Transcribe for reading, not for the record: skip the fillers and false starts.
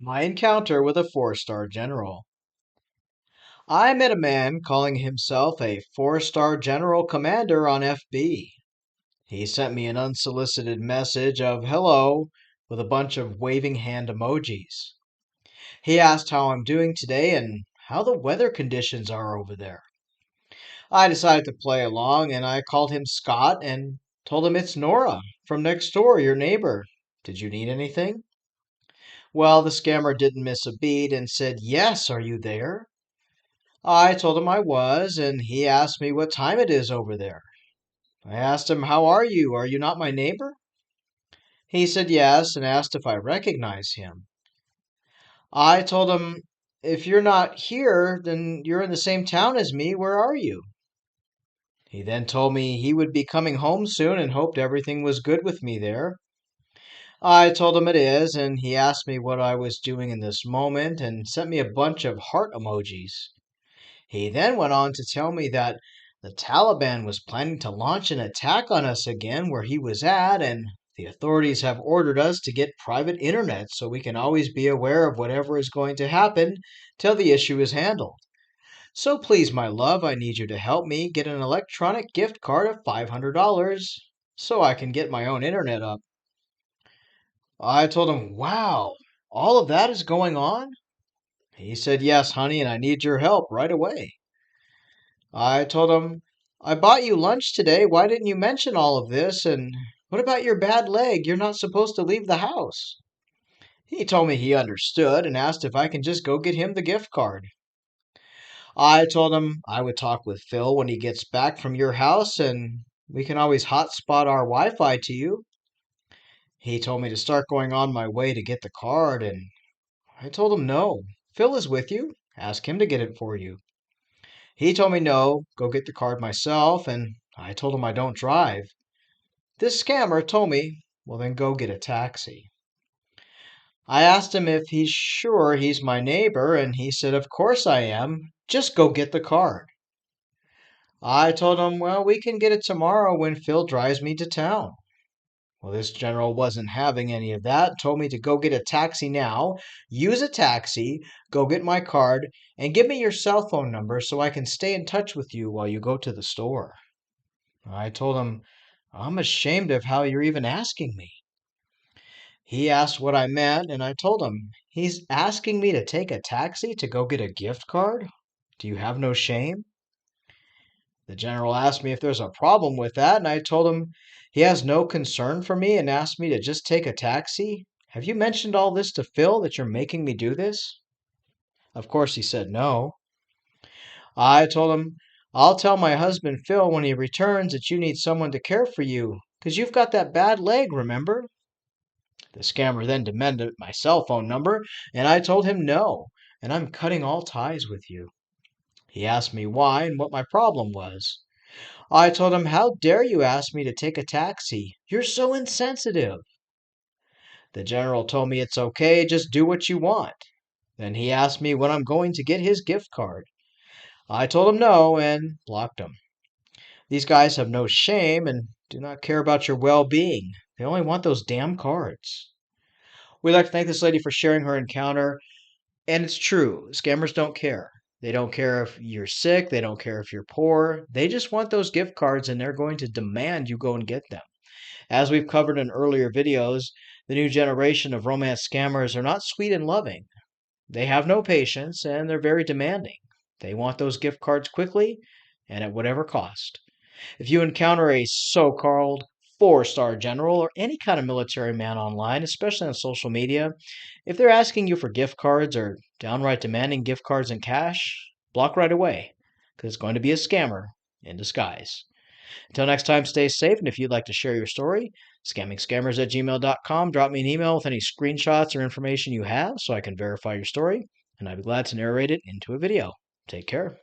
My encounter with a four-star general. I met a man calling himself a four-star general commander on FB. He sent me an unsolicited message of hello with a bunch of waving hand emojis. He asked how I'm doing today and how the weather conditions are over there. I decided to play along and I called him Scott and told him it's Nora from next door, your neighbor. Did you need anything? Well, the scammer didn't miss a beat and said, Yes, are you there? I told him I was, and he asked me what time it is over there. I asked him, How are you? Are you not my neighbor? He said yes and asked if I recognize him. I told him, If you're not here, then you're in the same town as me. Where are you? He then told me he would be coming home soon and hoped everything was good with me there. I told him it is, and he asked me what I was doing in this moment and sent me a bunch of heart emojis. He then went on to tell me that the Taliban was planning to launch an attack on us again where he was at, and the authorities have ordered us to get private internet so we can always be aware of whatever is going to happen till the issue is handled. So please, my love, I need you to help me get an electronic gift card of $500 so I can get my own internet up. I told him, Wow, all of that is going on? He said, Yes, honey, and I need your help right away. I told him, I bought you lunch today. Why didn't you mention all of this? And what about your bad leg? You're not supposed to leave the house. He told me he understood and asked if I can just go get him the gift card. I told him I would talk with Phil when he gets back from your house and we can always hotspot our Wi Fi to you. He told me to start going on my way to get the card, and I told him no. Phil is with you. Ask him to get it for you. He told me no, go get the card myself, and I told him I don't drive. This scammer told me, well, then go get a taxi. I asked him if he's sure he's my neighbor, and he said, Of course I am. Just go get the card. I told him, well, we can get it tomorrow when Phil drives me to town. Well, this general wasn't having any of that, told me to go get a taxi now, use a taxi, go get my card, and give me your cell phone number so I can stay in touch with you while you go to the store. I told him, I'm ashamed of how you're even asking me. He asked what I meant, and I told him, He's asking me to take a taxi to go get a gift card? Do you have no shame? The general asked me if there's a problem with that, and I told him he has no concern for me and asked me to just take a taxi. Have you mentioned all this to Phil that you're making me do this? Of course, he said no. I told him, I'll tell my husband Phil when he returns that you need someone to care for you, 'cause you've got that bad leg, remember? The scammer then demanded my cell phone number, and I told him no, and I'm cutting all ties with you. He asked me why and what my problem was. I told him, How dare you ask me to take a taxi? You're so insensitive. The general told me it's okay, just do what you want. Then he asked me when I'm going to get his gift card. I told him no and blocked him. These guys have no shame and do not care about your well being. They only want those damn cards. We'd like to thank this lady for sharing her encounter. And it's true, scammers don't care. They don't care if you're sick, they don't care if you're poor. They just want those gift cards and they're going to demand you go and get them. As we've covered in earlier videos, the new generation of romance scammers are not sweet and loving. They have no patience and they're very demanding. They want those gift cards quickly and at whatever cost. If you encounter a so-called four-star general or any kind of military man online, especially on social media, if they're asking you for gift cards or downright demanding gift cards in cash, block right away, because it's going to be a scammer in disguise. Until next time, stay safe, and if you'd like to share your story, scammingscammers@gmail.com. Drop me an email with any screenshots or information you have so I can verify your story, and I'd be glad to narrate it into a video. Take care.